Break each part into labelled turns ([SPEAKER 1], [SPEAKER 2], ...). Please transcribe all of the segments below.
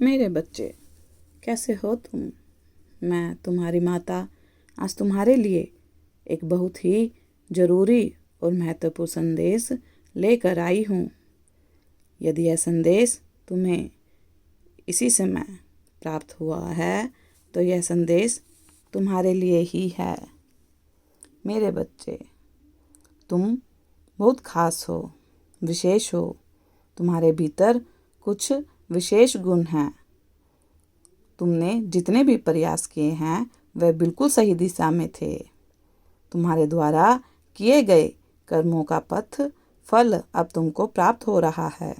[SPEAKER 1] मेरे बच्चे, कैसे हो तुम? मैं तुम्हारी माता आज तुम्हारे लिए एक बहुत ही ज़रूरी और महत्वपूर्ण संदेश लेकर आई हूँ। यदि यह संदेश तुम्हें इसी समय प्राप्त हुआ है तो यह संदेश तुम्हारे लिए ही है। मेरे बच्चे, तुम बहुत खास हो, विशेष हो। तुम्हारे भीतर कुछ विशेष गुण हैं। तुमने जितने भी प्रयास किए हैं वह बिल्कुल सही दिशा में थे। तुम्हारे द्वारा किए गए कर्मों का फल अब तुमको प्राप्त हो रहा है।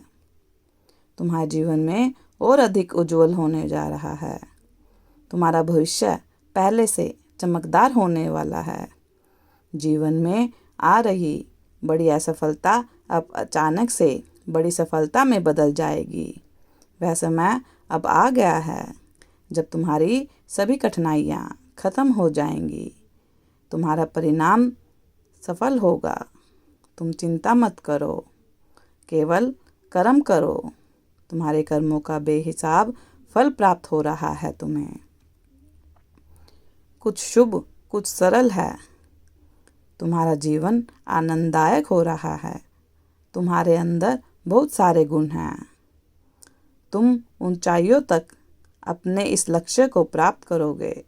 [SPEAKER 1] तुम्हारे जीवन में और अधिक उज्जवल होने जा रहा है। तुम्हारा भविष्य पहले से चमकदार होने वाला है। जीवन में आ रही बड़ी असफलता अब अचानक से बड़ी सफलता में बदल जाएगी। वह समय अब आ गया है जब तुम्हारी सभी कठिनाइयाँ खत्म हो जाएंगी। तुम्हारा परिणाम सफल होगा। तुम चिंता मत करो, केवल कर्म करो। तुम्हारे कर्मों का बेहिसाब फल प्राप्त हो रहा है तुम्हें। कुछ शुभ, कुछ सरल है। तुम्हारा जीवन आनंददायक हो रहा है। तुम्हारे अंदर बहुत सारे गुण हैं। तुम ऊंचाइयों तक अपने इस लक्ष्य को प्राप्त करोगे।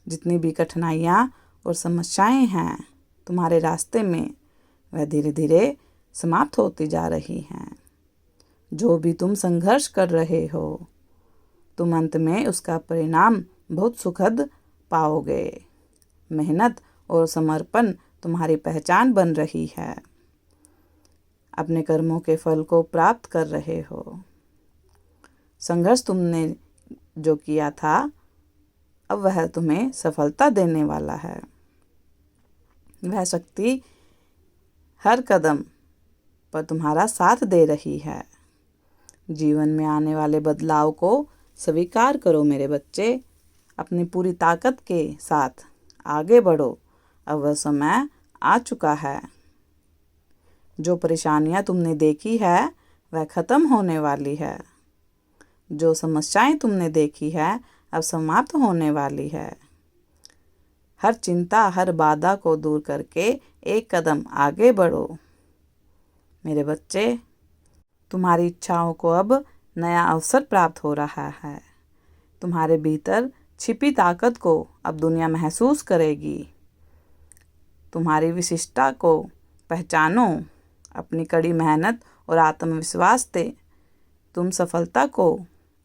[SPEAKER 1] जितनी भी कठिनाइयाँ और समस्याएं हैं तुम्हारे रास्ते में, वह धीरे धीरे समाप्त होती जा रही हैं। जो भी तुम संघर्ष कर रहे हो, तुम अंत में उसका परिणाम बहुत सुखद पाओगे। मेहनत और समर्पण तुम्हारी पहचान बन रही है। अपने कर्मों के फल को प्राप्त कर रहे हो। संघर्ष तुमने जो किया था, अब वह तुम्हें सफलता देने वाला है। वह शक्ति हर कदम पर तुम्हारा साथ दे रही है। जीवन में आने वाले बदलाव को स्वीकार करो मेरे बच्चे। अपनी पूरी ताकत के साथ आगे बढ़ो। अब वह समय आ चुका है। जो परेशानियां तुमने देखी है वह खत्म होने वाली है। जो समस्याएं तुमने देखी है अब समाप्त होने वाली है। हर चिंता, हर बाधा को दूर करके एक कदम आगे बढ़ो। मेरे बच्चे, तुम्हारी इच्छाओं को अब नया अवसर प्राप्त हो रहा है। तुम्हारे भीतर छिपी ताकत को अब दुनिया महसूस करेगी। तुम्हारी विशिष्टता को पहचानो। अपनी कड़ी मेहनत और आत्मविश्वास से तुम सफलता को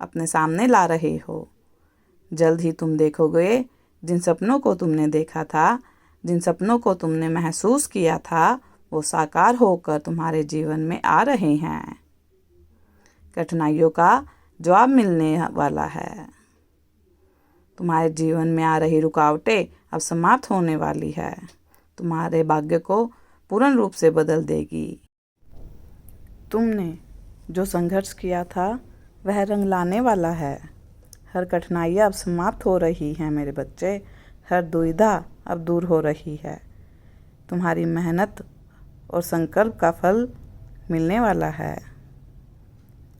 [SPEAKER 1] अपने सामने ला रहे हो। जल्द ही तुम देखोगे जिन सपनों को तुमने देखा था, जिन सपनों को तुमने महसूस किया था, वो साकार होकर तुम्हारे जीवन में आ रहे हैं। कठिनाइयों का जवाब मिलने वाला है। तुम्हारे जीवन में आ रही रुकावटें अब समाप्त होने वाली है। तुम्हारे भाग्य को पूर्ण रूप से बदल देगी। तुमने जो संघर्ष किया था वह रंग लाने वाला है। हर कठिनाइयाँ अब समाप्त हो रही हैं मेरे बच्चे। हर दुविधा अब दूर हो रही है। तुम्हारी मेहनत और संकल्प का फल मिलने वाला है।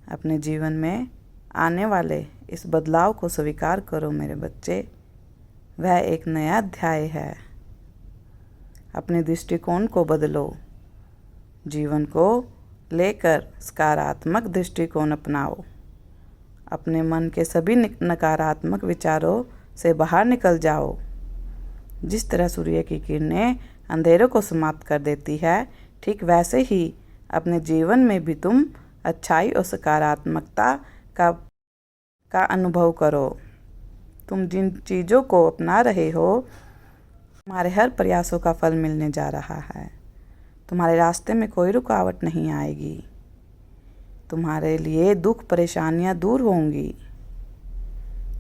[SPEAKER 1] अपने जीवन में आने वाले इस बदलाव को स्वीकार करो मेरे बच्चे। वह एक नया अध्याय है। अपने दृष्टिकोण को बदलो। जीवन को लेकर सकारात्मक दृष्टिकोण अपनाओ। अपने मन के सभी नकारात्मक विचारों से बाहर निकल जाओ। जिस तरह सूर्य की किरणें अंधेरों को समाप्त कर देती है, ठीक वैसे ही अपने जीवन में भी तुम अच्छाई और सकारात्मकता का अनुभव करो। तुम जिन चीज़ों को अपना रहे हो, तुम्हारे हर प्रयासों का फल मिलने जा रहा है। तुम्हारे रास्ते में कोई रुकावट नहीं आएगी। तुम्हारे लिए दुख, परेशानियां दूर होंगी।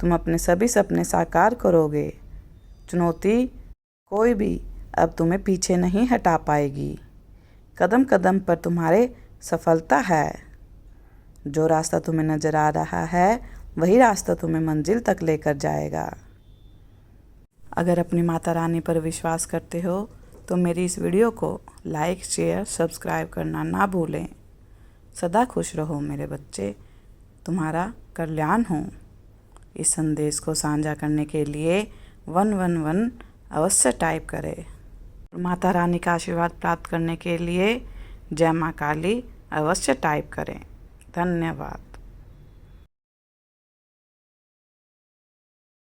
[SPEAKER 1] तुम अपने सभी सपने साकार करोगे। चुनौती कोई भी अब तुम्हें पीछे नहीं हटा पाएगी। कदम कदम पर तुम्हारे सफलता है। जो रास्ता तुम्हें नज़र आ रहा है वही रास्ता तुम्हें मंजिल तक लेकर जाएगा। अगर अपनी माता रानी पर विश्वास करते हो तो मेरी इस वीडियो को लाइक, शेयर, सब्सक्राइब करना ना भूलें। सदा खुश रहो मेरे बच्चे। तुम्हारा कल्याण हो। इस संदेश को साझा करने के लिए 111 अवश्य टाइप करें। माता रानी का आशीर्वाद प्राप्त करने के लिए जय माँ काली अवश्य टाइप करें। धन्यवाद।